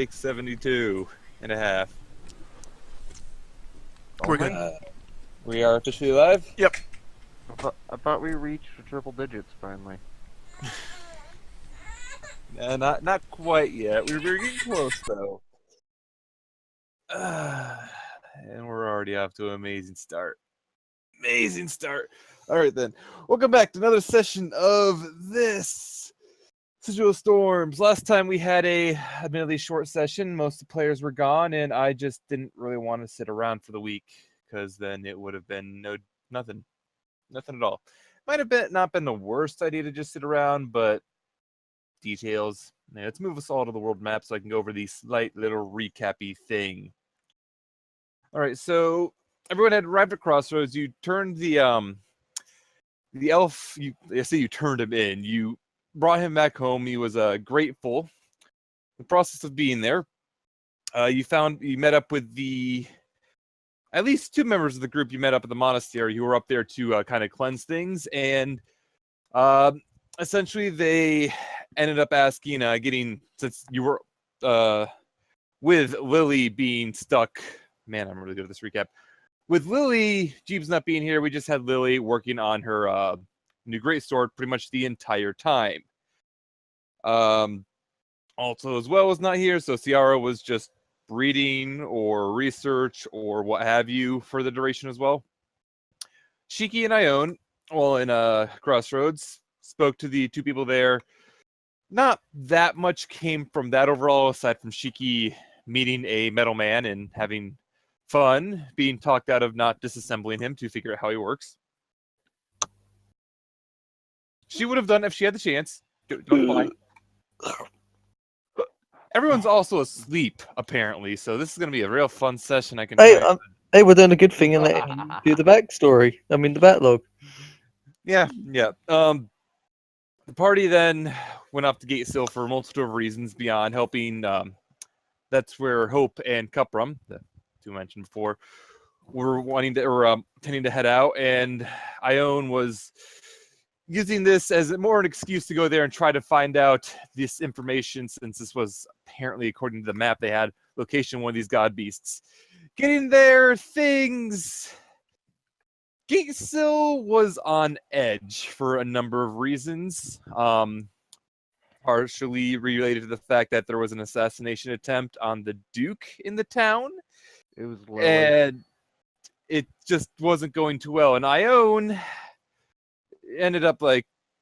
Take 72 and a half. We're good. We are officially live? Yep. I thought we reached the triple digits finally. Not quite yet. We're getting close, though. And we're already off to an amazing start. Amazing start. All right, then. Welcome back to another session of this Sigil Storms. Last time we had a admittedly short session. Most of the players were gone, and I just didn't really want to sit around for the week because then it would have been nothing at all. Might have not been the worst idea to just sit around, but details. Yeah, let's move us all to the world map so I can go over the slight little recap-y thing. All right, so everyone had arrived at Crossroads. You turned the elf. I say you turned him in. You brought him back home. He was grateful. The process of being there, you met up with at least two members of the group. You met up at the monastery who were up there to kind of cleanse things, and essentially they ended up asking, since you were with Lily being stuck. Man, I'm really good at this recap. With Lily, Jeeb's not being here, we just had Lily working on her new greatsword pretty much the entire time. Alto as well was not here, so Sayara was just reading or research or what have you for the duration as well. Shiki and Ione, while in Crossroads, spoke to the two people there. Not that much came from that overall, aside from Shiki meeting a metal man and having fun, being talked out of not disassembling him to figure out how he works. She would have done it if she had the chance. Don't lie. Everyone's also asleep, apparently, so this is going to be a real fun session. Hey, we're doing a good thing and letting him do the backstory. I mean, the backlog. Yeah. The party then went off to Gatesill for a multitude of reasons beyond helping. That's where Hope and Cuprum, the two mentioned before, were tending to head out, and Ione was using this as more an excuse to go there and try to find out this information, since this was apparently, according to the map they had, location of one of these god beasts. Getting there, Gatesill was on edge for a number of reasons, partially related to the fact that there was an assassination attempt on the Duke in the town. It was Lily. And it just wasn't going too well. And Ione ended up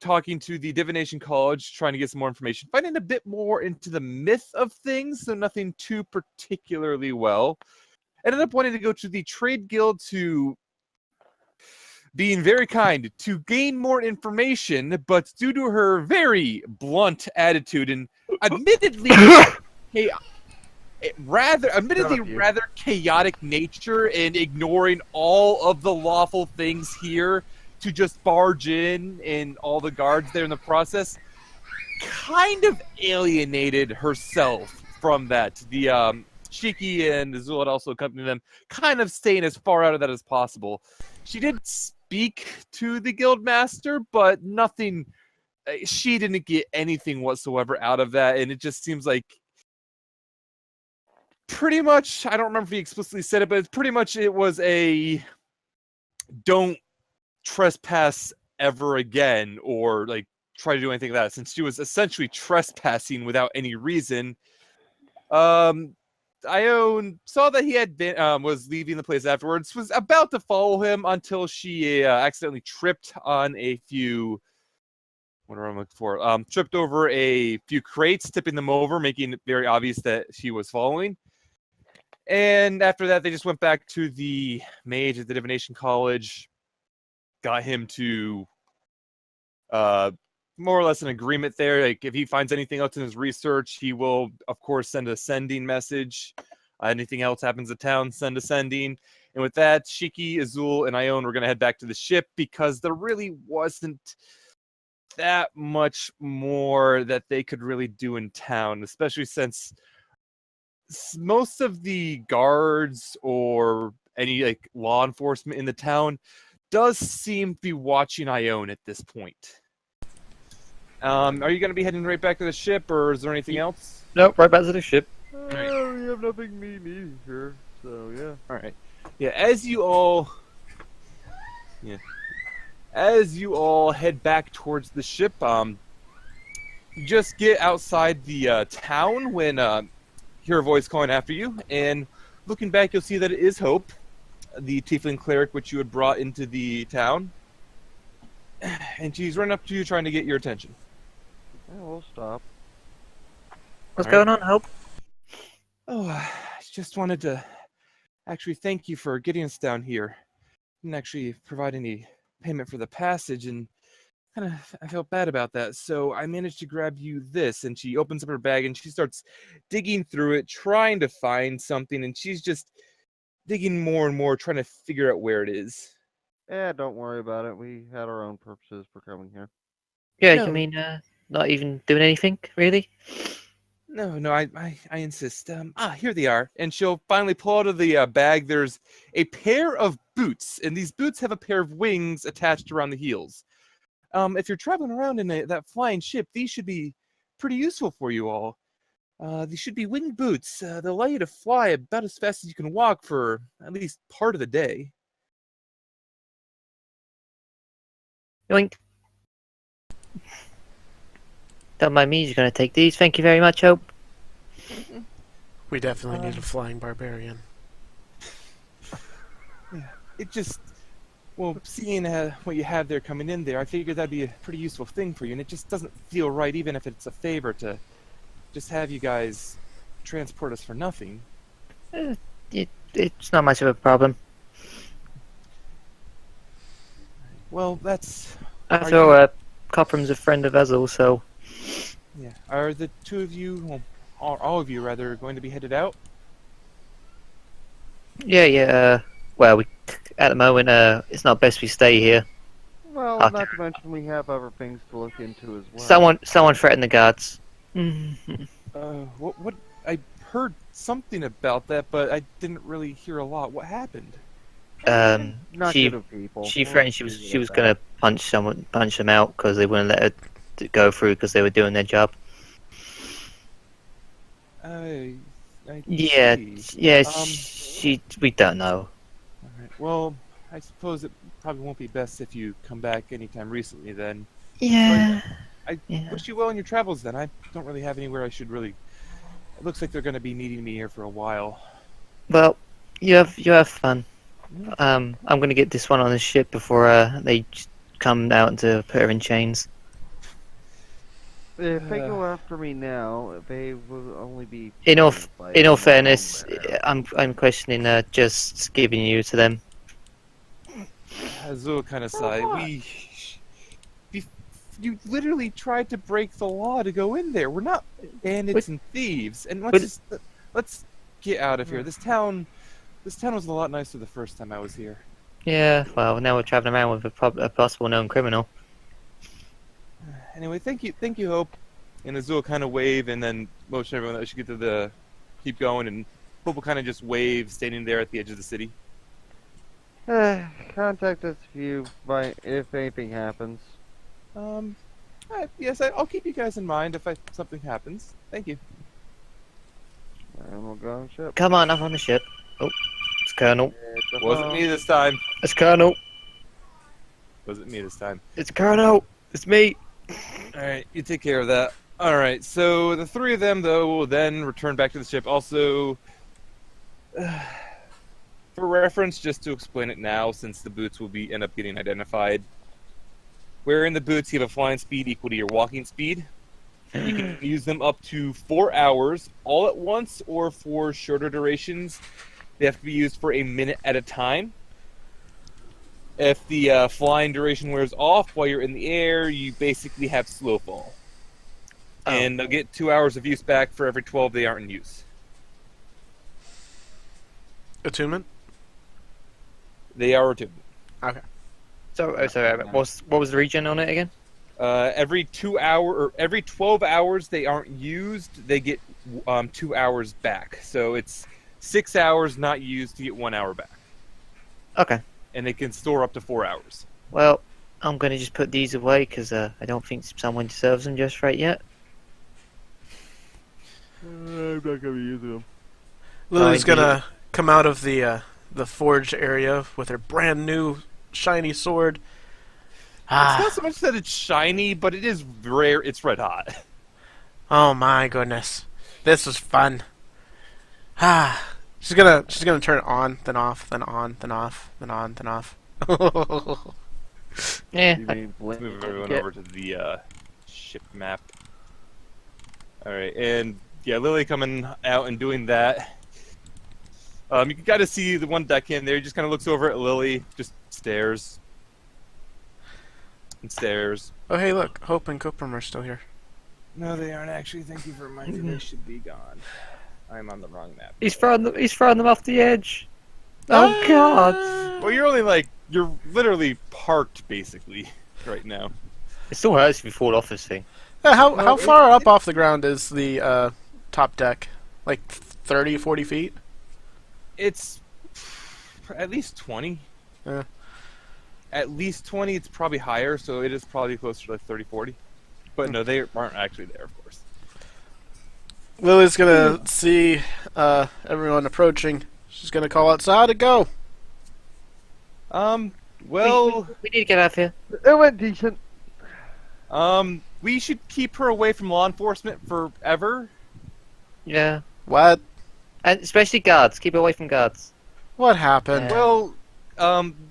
talking to the Divination College, trying to get some more information, finding a bit more into the myth of things, so nothing too particularly well. Ended up wanting to go to the Trade Guild to being very kind to gain more information, but due to her very blunt attitude and admittedly rather chaotic nature and ignoring all of the lawful things here to just barge in and all the guards there in the process, kind of alienated herself from that. The Shiki and Azul had also accompanied them, kind of staying as far out of that as possible. She did speak to the guildmaster, but nothing. She didn't get anything whatsoever out of that, and it just seems like pretty much. I don't remember if he explicitly said it, but pretty much it was a don't trespass ever again, or try to do anything like that, since she was essentially trespassing without any reason. Ione saw that he had been was leaving the place afterwards, was about to follow him until she accidentally tripped on a few. What am I looking for? Tripped over a few crates, tipping them over, making it very obvious that she was following. And after that, they just went back to the mage at the Divination College, got him to more or less an agreement there. If he finds anything else in his research, he will, of course, send a sending message. Anything else happens in town, send a sending. And with that, Shiki, Azul, and Ione were going to head back to the ship because there really wasn't that much more that they could really do in town, especially since most of the guards or any law enforcement in the town does seem to be watching Ione at this point. Are you going to be heading right back to the ship, or is there anything else? No, right back to the ship. We have nothing me here, so yeah. All right. Yeah, as you all head back towards the ship, you just get outside the town when you hear a voice calling after you, and looking back, you'll see that it is Hope, the tiefling cleric which you had brought into the town, and she's running up to you trying to get your attention. Yeah, we'll stop. What's going on, Hope? Oh, I just wanted to actually thank you for getting us down here. Didn't actually provide any payment for the passage, and I felt bad about that. So I managed to grab you this, and she opens up her bag and she starts digging through it, trying to find something, and she's just digging more and more, trying to figure out where it is. Yeah, don't worry about it. We had our own purposes for coming here. Yeah, No. you mean not even doing anything, really? No, I insist. Here they are. And she'll finally pull out of the bag. There's a pair of boots, and these boots have a pair of wings attached around the heels. If you're traveling around in that flying ship, these should be pretty useful for you all. These should be winged boots. They'll allow you to fly about as fast as you can walk for at least part of the day. Yoink. Don't mind me, you're going to take these. Thank you very much, Hope. We definitely need a flying barbarian. Yeah, it just... Well, seeing what you have there coming in there, I figured that'd be a pretty useful thing for you, and it just doesn't feel right, even if it's a favor, to just have you guys transport us for nothing. It's not much of a problem. Well, that's... After all, Copram's a friend of Azel, so... Yeah. Are the two of you, well, all of you rather, going to be headed out? Yeah, well, at the moment, it's not best we stay here. Well, Okay. not to mention we have other things to look into as well. Someone threatened the guards. What? I heard something about that, but I didn't really hear a lot. What happened? Not she good of people. she We'll threatened she leave was it at that. gonna punch them out because they wouldn't let her go through because they were doing their job. I Yeah, see. we don't know. All right. Well, I suppose it probably won't be best if you come back anytime recently. Then Yeah. I Yeah. wish you well in your travels. Then I don't really have anywhere I should really. It looks like they're going to be needing me here for a while. Well, you have fun. Yeah. I'm gonna get this one on the ship before they come out to put her in chains. If they go after me now, they will only be. In all fine by in all tomorrow fairness, there. I'm questioning just giving you to them. Azul kind of For sighed. what? You literally tried to break the law to go in there. We're not bandits and thieves. And But- let's get out of here. This town was a lot nicer the first time I was here. Yeah. Well, now we're traveling around with a possible known criminal. Anyway, thank you, Hope. And Azul kind of wave and then motion everyone that we should keep going. And Hope will kind of just wave, standing there at the edge of the city. Contact us if anything happens. Yes, I'll keep you guys in mind if something happens. Thank you. And we'll go on ship. Come on, I'm on the ship. Oh, it's Colonel. It's a Wasn't me phone. this time. It's Colonel. Wasn't me this time. It's Colonel. It's me. All right, you take care of that. All right, so the three of them, though, will then return back to the ship. Also, for reference, just to explain it now, since the boots will end up getting identified. Wearing the boots, you have a flying speed equal to your walking speed. You can use them up to 4 hours all at once, or for shorter durations, they have to be used for a minute at a time. If the flying duration wears off while you're in the air, you basically have slow fall. Oh. And they'll get 2 hours of use back for every 12 they aren't in use. Attunement? They are attuned. Okay. So, sorry. What was the regen on it again? Every 12 hours they aren't used, they get 2 hours back. So it's 6 hours not used to get 1 hour back. Okay. And they can store up to 4 hours. Well, I'm gonna just put these away because I don't think someone deserves them just right yet. I'm not gonna be using them. Lily's indeed. gonna come out of the forge area with her brand new shiny sword. It's not so much that it's shiny, but it is rare. It's red hot. Oh my goodness, this was fun. She's gonna turn it on, then off, then on, then off, then on, then off. Yeah. You mean Let's move everyone blanket? over to the ship map. All right, and yeah, Lily coming out and doing that. You can kind of see the one deckhand there. He just kind of looks over at Lily, just stares and stares. Oh hey, look, Hope and Copram are still here. No, they aren't actually. Thank you for reminding me. They should be gone. I'm on the wrong map. He's throwing them off the edge. Oh God! Well, you're literally parked basically right now. It still hurts if you fall off this thing. How far up off the ground is the top deck? Like 30, 40 feet? It's at least 20. Yeah. At least 20. It's probably higher, so it is probably closer to like 30, 40. But no, they aren't actually there, of course. Lily's gonna see everyone approaching. She's gonna call out, so how'd it go? Well, we need to get out of here. It went decent. we should keep her away from law enforcement forever. Yeah, What? and especially guards. Keep away from guards. What happened? Yeah. Well,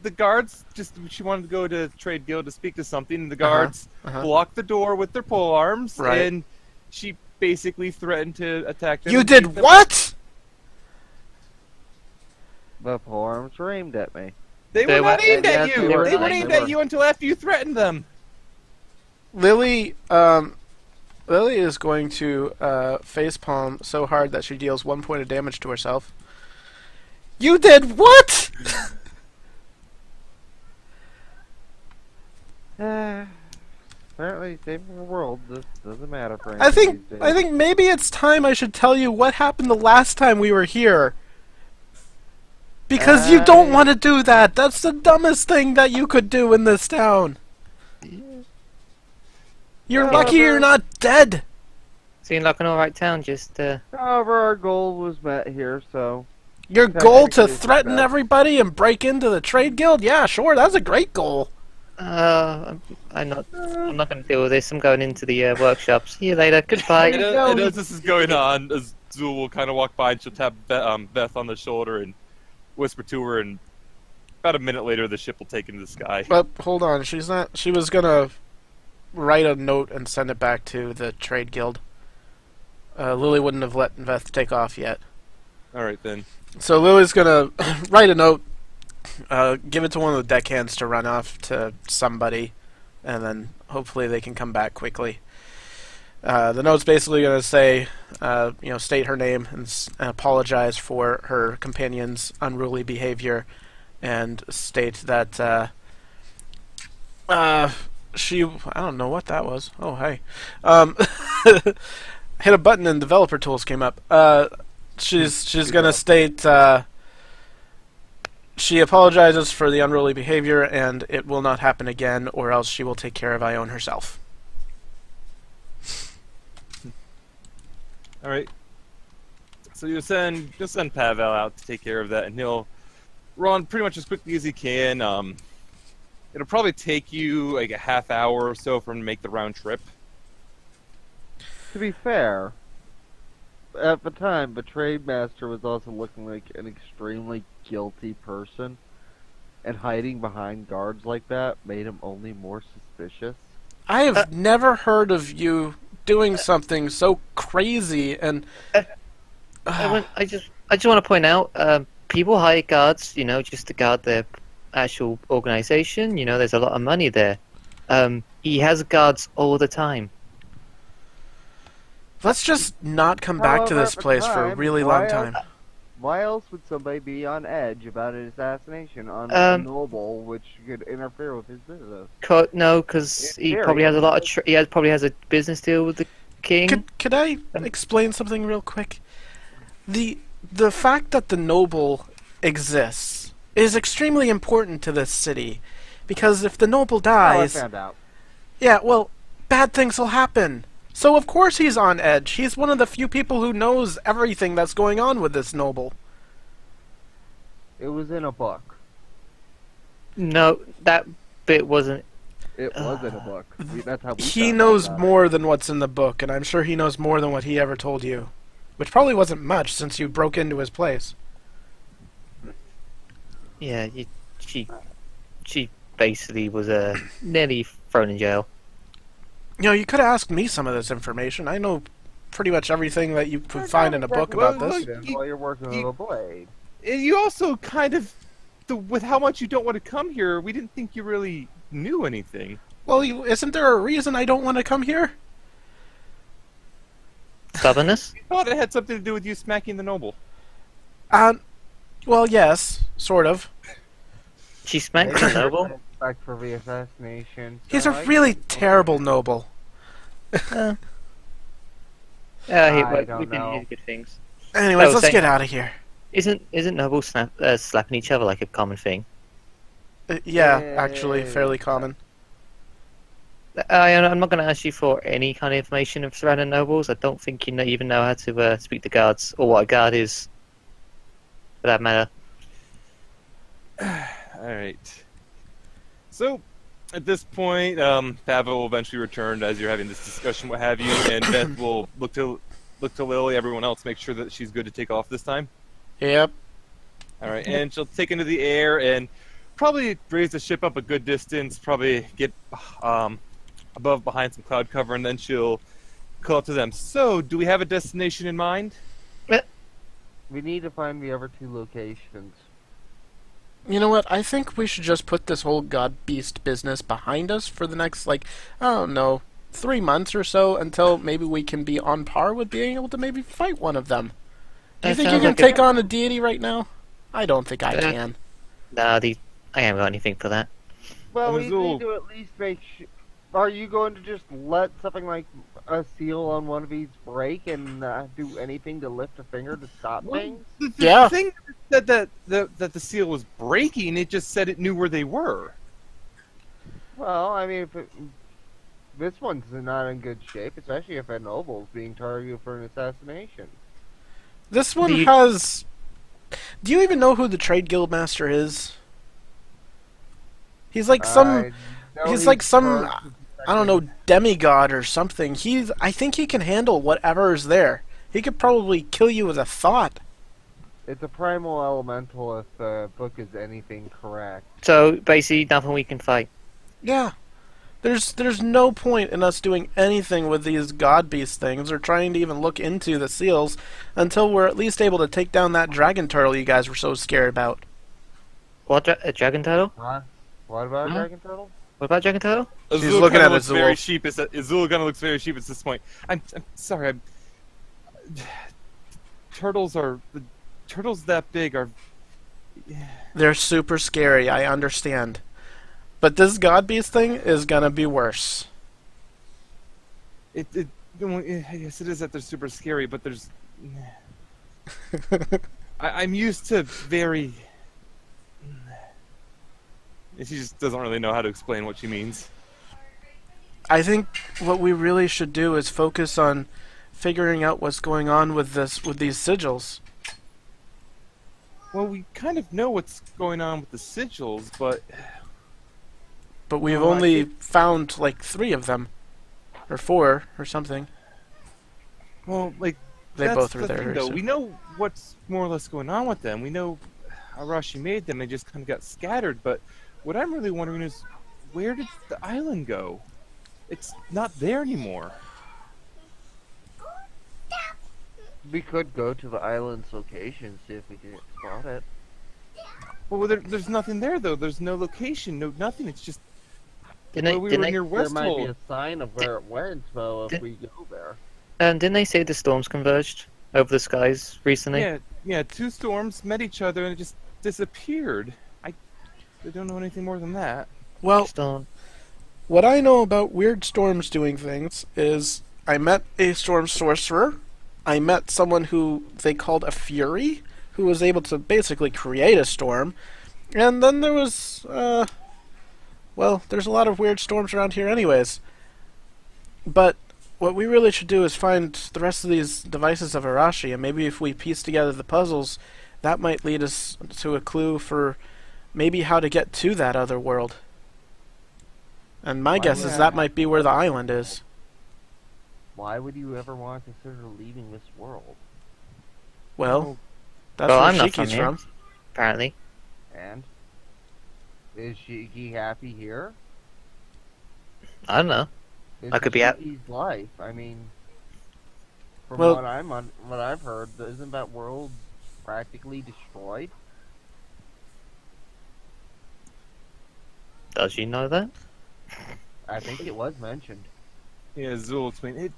the guards she wanted to go to Trade Guild to speak to something, and the guards blocked the door with their pole arms, Right. and she basically threatened to attack them. You and did beat them. what? The polearms were aimed at me. They were They not were- aimed at yes, you. they were. They weren't They aimed were. at you until after you threatened them. Lily is going to facepalm so hard that she deals 1 point of damage to herself. You did what? Apparently, saving the world this doesn't matter for I think these days. I think maybe it's time I should tell you what happened the last time we were here. Because you don't want to do that. That's the dumbest thing that you could do in this town. You're lucky you're not dead. Seemed like an alright town. Just However, our goal was met here, so Your Okay, goal to it's threaten bad. everybody and break into the trade guild? Yeah, sure, that's a great goal. I'm not going to deal with this. I'm going into the workshop. See you later. Goodbye. And as this is going on, Azul will kind of walk by and she'll tap Beth on the shoulder and whisper to her, and about a minute later the ship will take into the sky. But hold on, she's not. She was gonna write a note and send it back to the trade guild. Lily wouldn't have let Beth take off yet. Alright then. So Lily's gonna write a note, give it to one of the deckhands to run off to somebody, and then hopefully they can come back quickly. The note's basically gonna say, state her name and apologize for her companion's unruly behavior, and state that she, I don't know what that was. Oh hey, hit a button and developer tools came up. She's gonna state she apologizes for the unruly behavior and it will not happen again, or else she will take care of Ione herself. Alright. So you'll send Pavel out to take care of that, and he'll run pretty much as quickly as he can. It'll probably take you like a half hour or so for him to make the round trip. to be fair, at the time, the trade master was also looking like an extremely guilty person, and hiding behind guards like that made him only more suspicious. I have never heard of you doing something so crazy and I just want to point out, people hire guards, just to guard their actual organization. There's a lot of money there. He has guards all the time. let's just not come back to However, this at the place for a time, really why long time. Why else would somebody be on edge about an assassination on a noble, which could interfere with his business? No, because In he theory, probably has a lot of probably has a business deal with the king. Could I explain something real quick? The fact that the noble exists is extremely important to this city, because if the noble Oh, I dies, found out. yeah, well, bad things will happen. So of course he's on edge. He's one of the few people who knows everything that's going on with this noble. It was in a book. No, that bit wasn't. It was in a book. That's how we He found out knows about it. more than what's in the book, and I'm sure he knows more than what he ever told you. Which probably wasn't much, since you broke into his place. Yeah, she basically was nearly thrown in jail. You know, you could have asked me some of this information. I know pretty much everything that you could find in a book about this. While you're working with a blade. And you also kind of, with how much you don't want to come here, we didn't think you really knew anything. Well, isn't there a reason I don't want to come here? Stubbornness? We thought it had something to do with you smacking the noble. Well, yes, sort of. She smacked the noble? Back for the assassination. He's a really terrible noble. I We've don't been know. hearing good things. Anyways, Oh, let's say- get out of here. Isn't nobles slapping each other like a common thing? Yeah, Yeah. actually, fairly common. I'm not going to ask you for any kind of information of surrounding nobles. I don't think you even know how to speak to guards, or what a guard is, for that matter. Alright. So, at this point, Pavel will eventually return as you're having this discussion, what have you, and Beth will look to Lily, everyone else, make sure that she's good to take off this time. Yep. Alright, and she'll take into the air and probably raise the ship up a good distance, probably get above behind some cloud cover, and then she'll call up to them. So, do we have a destination in mind? We need to find the other two locations. You know what? I think we should just put this whole god beast business behind us for the next, I don't know, 3 months or so, until maybe we can be on par with being able to maybe fight one of them. Do you That think you sounds can like take on a deity right now? I don't think I Yeah. can. Nah, I haven't got anything for that. Well, we Azul. need to at least make sure. Are you going to just let something like a seal on one of these break and not do anything to lift a finger to stop things? The Yeah. thing that the seal was breaking, it just said it knew where they were. Well, I mean, this one's not in good shape, especially if a noble's being targeted for an assassination. This one Do you- has... Do you even know who the Trade Guild Master is? He's like some... I he's know like some- charged with I don't know, demigod or something. I think he can handle whatever is there. He could probably kill you with a thought. It's a primal elemental if the book is anything correct. So, basically, nothing we can fight. Yeah. There's no point in us doing anything with these god beast things or trying to even look into the seals until we're at least able to take down that dragon turtle you guys were so scared about. What, a dragon turtle? Huh? What about a Huh? dragon turtle? What about dragon turtle? Azul looking kinda at looks Azul. very sheepish. Azul kind of looks very sheepish at this point. I'm sorry. Turtles that big are. They're super scary, I understand. But this god beast thing is gonna be worse. Yes, it is that they're super scary, but there's. I'm used to very. She just doesn't really know how to explain what she means. I think what we really should do is focus on figuring out what's going on with these sigils. Well, we kind of know what's going on with the sigils, but But we've Well, I only found like 3 of them. Or 4 or something. well, like They that's both were the there. thing, though. so- We know what's more or less going on with them. We know how Arashi made them. They just kind of got scattered. But what I'm really wondering is, where did the island go? It's not there anymore. We could go to the island's location, see if we can spot it. Well, there's nothing there though. There's no location, no nothing. It's just Didn't well, we didn't were near There might be Westfold. a sign of where it went, though, if Did- we go there. didn't they say the storms converged over the skies recently? Yeah. 2 storms met each other and it just disappeared. I don't know anything more than that. Well, Storm. what I know about weird storms doing things is I met a storm sorcerer. I met someone who they called a fury, who was able to basically create a storm. And then there was, well, there's a lot of weird storms around here anyways. But what we really should do is find the rest of these devices of Arashi, and maybe if we piece together the puzzles, that might lead us to a clue for maybe how to get to that other world. And my guess is that might be where the island is. Why would you ever want to consider leaving this world? Well, that's Well, where I'm not Shiki's from here. from. Apparently. And is Shiki happy here? I don't know. This I could is be at- Shiki's life. I mean, from Well- what I've heard, isn't that world practically destroyed? Does you know that? I think it was mentioned. Yeah, Zul explained it.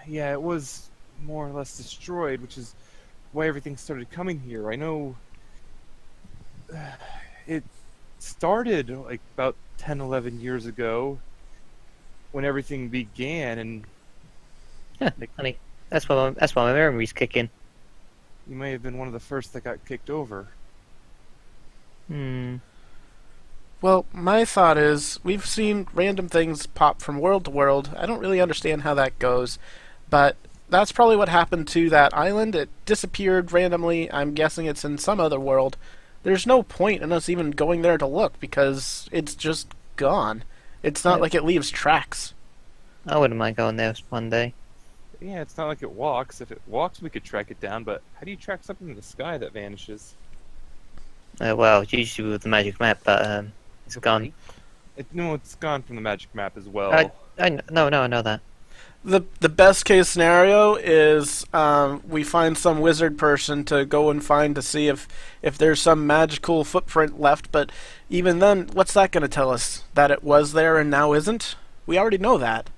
Yeah, it was more or less destroyed, which is why everything started coming here. I know it started like about 10, 11 years ago when everything began, and Yeah, honey. That's why my memory's kicking. you may have been one of the first that got kicked over. Hmm. Well, my thought is, we've seen random things pop from world to world. I don't really understand how that goes, but that's probably what happened to that island. It disappeared randomly. I'm guessing it's in some other world. There's no point in us even going there to look, because it's just gone. It's not Yeah. like it leaves tracks. I wouldn't mind going there one day. Yeah, it's not like it walks. If it walks, we could track it down, but how do you track something in the sky that vanishes? Well, usually with the magic map, but it's gone. No, it's gone from the magic map as well. I know that. The best case scenario is we find some wizard person to go and find to see if there's some magical footprint left, but even then, what's that going to tell us? That it was there and now isn't? We already know that.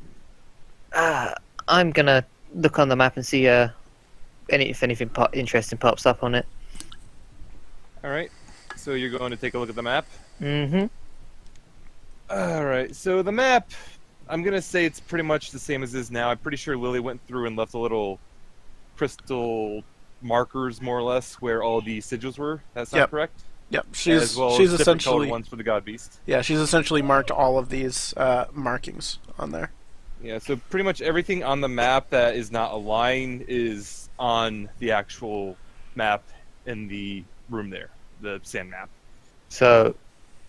I'm gonna look on the map and see if anything interesting pops up on it. All right, so you're going to take a look at the map? Mm-hmm. All right, so the map, I'm going to say it's pretty much the same as is now. I'm pretty sure Lily went through and left a little crystal markers, more or less, where all the sigils were. That's not Yep. correct? Yep, As she's well she's as different colored essentially ones for the God Beast. she's essentially marked all of these markings on there. Yeah, so pretty much everything on the map that is not a line is on the actual map in the room there, the sand map. So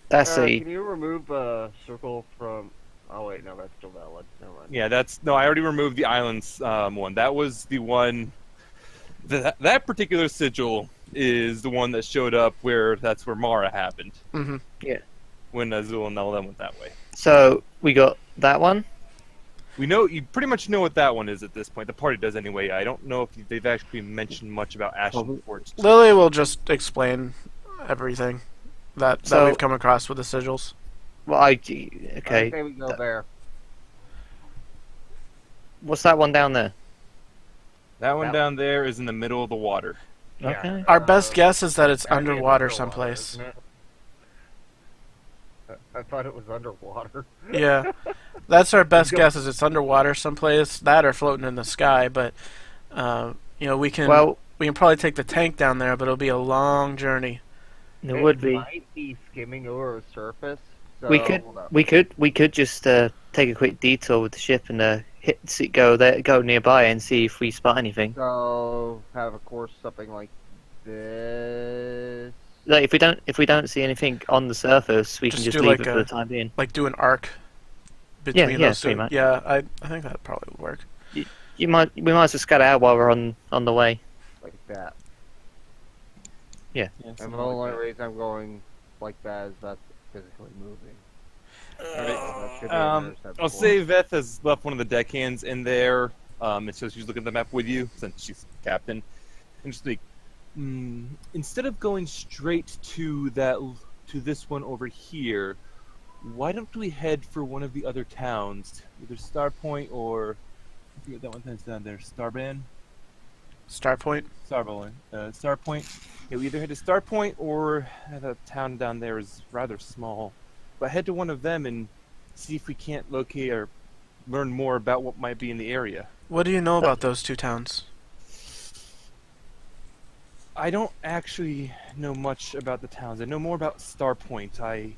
that's Can a you remove a circle from... Oh wait, no, that's still valid. Never mind. Yeah, I already removed the islands one. That was the one. That particular sigil is the one that showed up that's where Mara happened. Mm-hmm. When Azul and Nella went that way. So we got that one. You pretty much know what that one is at this point. The party does anyway. I don't know if they've actually mentioned much about Ashen Forge. Lily will just explain everything that So- we've come across with the sigils. Well, I okay. say we go there. What's that one down there? That one That- down there is in the middle of the water. Okay. Our best guess is that it's Gotta be underwater underwater, someplace. isn't it? I thought it was underwater. Yeah, that's our best guess. Is it's underwater someplace, that or floating in the sky. But we can probably take the tank down there, but it'll be a long journey. It would be. Might be skimming over the surface. So, We could hold up. we could just take a quick detour with the ship and go nearby and see if we spot anything. So have a course something like this. Like if we don't see anything on the surface, we can Just just do leave like it for a- the time being. Like do an arc between yeah, those two. pretty much. Yeah, I think that probably would work. We might as well scatter out while we're on the way. Like that. Yeah, And something the only like that. reason I'm going like that is that's physically moving. Alright. That should be an intercept I'll point. say Veth has left one of the deckhands in there, and so she's looking at the map with you since she's captain. And just like, instead of going straight to this one over here, why don't we head for one of the other towns, either Starpoint or I forget that one town's down there, Starban. Starpoint. Starpoint. Yeah, we either head to Starpoint or the town down there is rather small. But head to one of them and see if we can't locate or learn more about what might be in the area. What do you know about those two towns? I don't actually know much about the towns. I know more about Starpoint.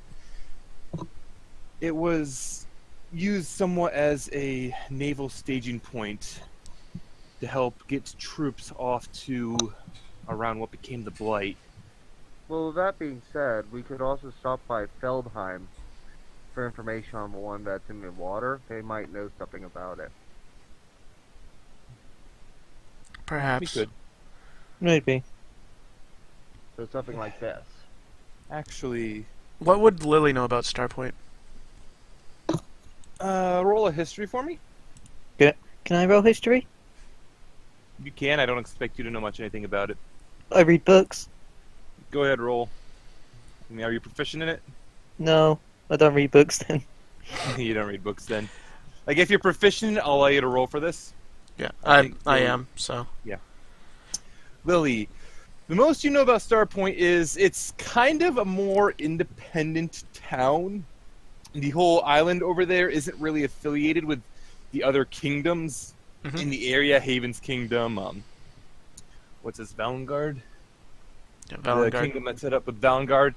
It was used somewhat as a naval staging point to help get troops off to around what became the Blight. Well, with that being said, we could also stop by Feldheim for information on the one that's in the water. They might know something about it. We Perhaps. could. Maybe. So something like this. Actually, What would Lily know about Starpoint? roll a history for me. Can I roll history? You can. I don't expect you to know much anything about it. I read books. Go ahead, roll. I mean, are you proficient in it? No, I don't read books then. You don't read books then. Like, if you're proficient, I'll allow you to roll for this. Yeah, I I think I Lily- am. So Lily, the most you know about Starpoint is it's kind of a more independent town. The whole island over there isn't really affiliated with the other kingdoms in the area. Haven's Kingdom, what's this, Valengard? yeah, The Valentine. kingdom that's set up with Valengard.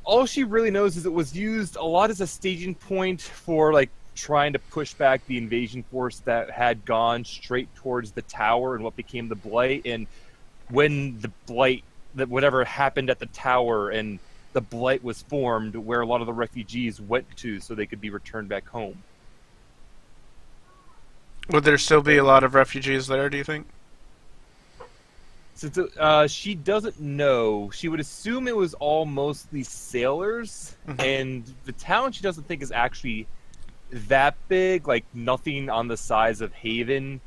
All she really knows is it was used a lot as a staging point for, like, trying to push back the invasion force that had gone straight towards the tower and what became the Blight. And when the Blight, that whatever happened at the tower and the Blight was formed, where a lot of the refugees went to so they could be returned back home. Would there still be a lot of refugees there? Do you think? Since she doesn't know, she would assume it was all mostly sailors, and the town she doesn't think is actually that big, like nothing on the size of Haven.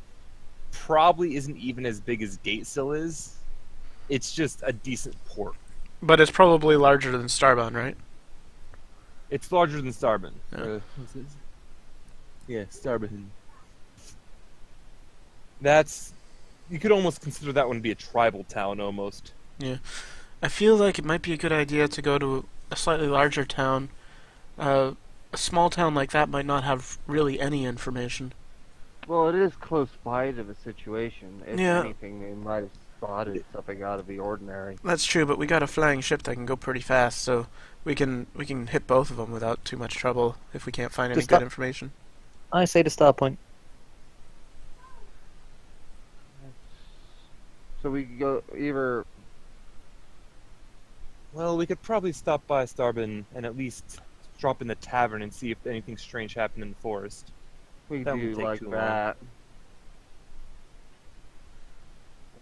Probably isn't even as big as Gatesill is. It's just a decent port. But it's probably larger than Starbound, right? It's larger than Starbound. Yeah. Yeah, Starbound. That's... You could almost consider that one to be a tribal town, almost. I feel like it might be a good idea to go to a slightly larger town. A small town like that might not have really any information. Well, it is close by to the situation. If Yeah. anything, they might have spotted something out of the ordinary. That's true, but we got a flying ship that can go pretty fast, so we can hit both of them without too much trouble if we can't find any Just good that- information. I say the star point. So we could go either. Well, we could probably stop by Starbound and at least drop in the tavern and see if anything strange happened in the forest. We That could wouldn't do take like too long. that.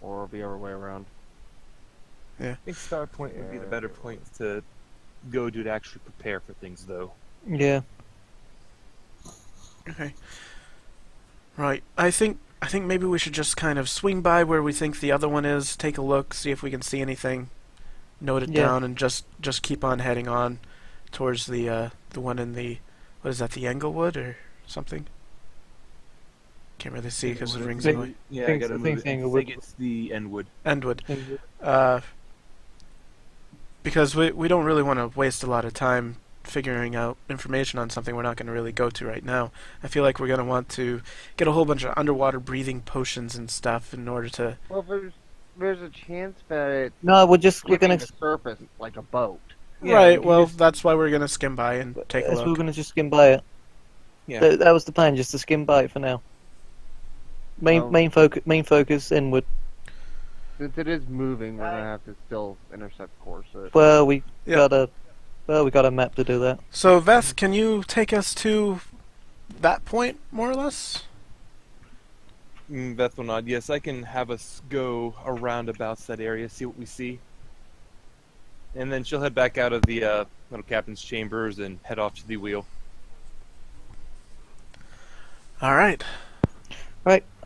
Or the other way around. I think Starpoint would be the better point to go to actually prepare for things, though. Yeah. Okay. Right. I think maybe we should just kind of swing by where we think the other one is, take a look, see if we can see anything, note it Yeah. down, and just keep on heading on towards the one in the, what is that, the Englewood or something? Can't really see because the ring's in the way. Yeah, Think- I gotta I move think it. the I Englewood. think it's the Endwood. Endwood. Because we don't really want to waste a lot of time figuring out information on something we're not going to really go to right now. I feel like we're going to want to get a whole bunch of underwater breathing potions and stuff in order to... Well, there's a chance that it's No, we're skimming gonna. the surface like a boat. Yeah, right, we well, just- that's why we're going to skim by and take a We're look. gonna just skim by it. Yeah. That was the plan, just to skim by it for now. Well- Main focus inward. Since it is moving, we're gonna have to still intercept course it. Well, we Yeah. got a map to do that. So, Veth, can you take us to that point, more or less? Beth will nod. Yes, I can have us go around about that area, see what we see. And then she'll head back out of the little captain's chambers and head off to the wheel. Alright.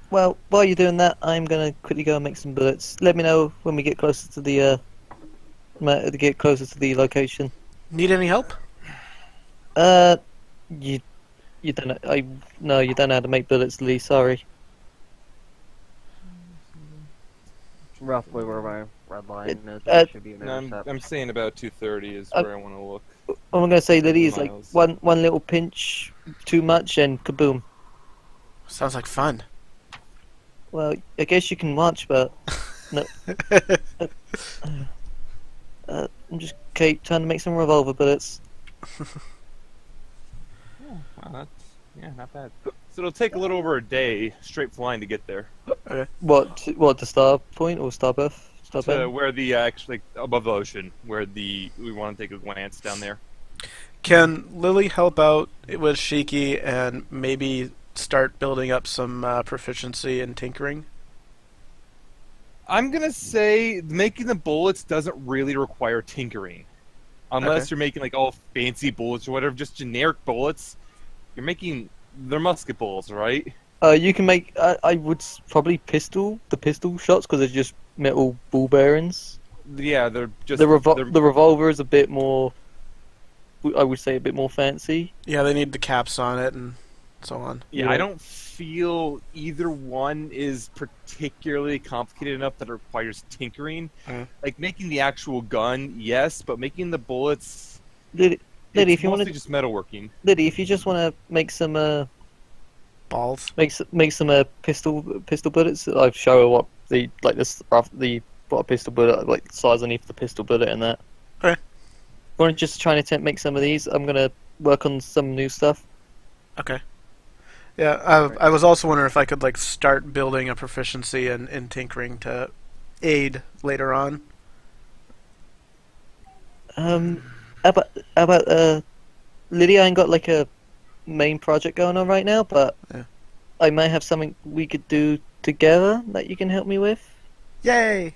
Well, while you're doing that, I'm gonna quickly go and make some bullets. Let me know when we get closer to the location. Need any help? You don't know. You don't know how to make bullets, Lee. Sorry. Roughly where my red line is. uh, There should be an No, intercept. I'm saying about 2:30 is Uh, where I want to look. All I'm gonna say, Lily, is like Miles. one little pinch too much and kaboom. Sounds like fun. Well, I guess you can watch, but I'm just trying to make some revolver bullets. Wow, Yeah, not bad. So it'll take a little over a day straight flying to get there. What the star point or star berth? Star To bend? where the actually above the ocean, where we want to take a glance down there. Can Lily help out with Shiki and maybe start building up some proficiency in tinkering? I'm gonna say making the bullets doesn't really require tinkering, unless you're making like all fancy bullets or whatever. Just generic bullets. You're making they're musket bullets, right? You can make. I would probably the pistol shots because they're just metal ball bearings. Yeah, they're just The they're- revolver is a bit more. I would say a bit more fancy. Yeah, they need the caps on it and so on. Yeah, Yeah. I don't feel either one is particularly complicated enough that it requires tinkering. Mhm. Like making the actual gun, yes, but making the bullets, Liddy, it's if you want mostly to, just metalworking. Liddy, if you just want to make some Balls. make some pistol bullets, I'll show her what what a pistol bullet like size underneath the pistol bullet and that. Okay. Want to just try and attempt make some of these? I'm gonna work on some new stuff. Okay. Yeah, I was also wondering if I could like start building a proficiency in tinkering to aid later on. How about Lydia ain't got like a main project going on right now, but Yeah. I might have something we could do together that you can help me with. Yay!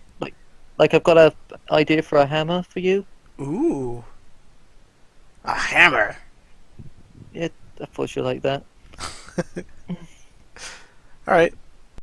Like I've got a idea for a hammer for you. Ooh. A hammer. Yeah, I thought you like that. All right.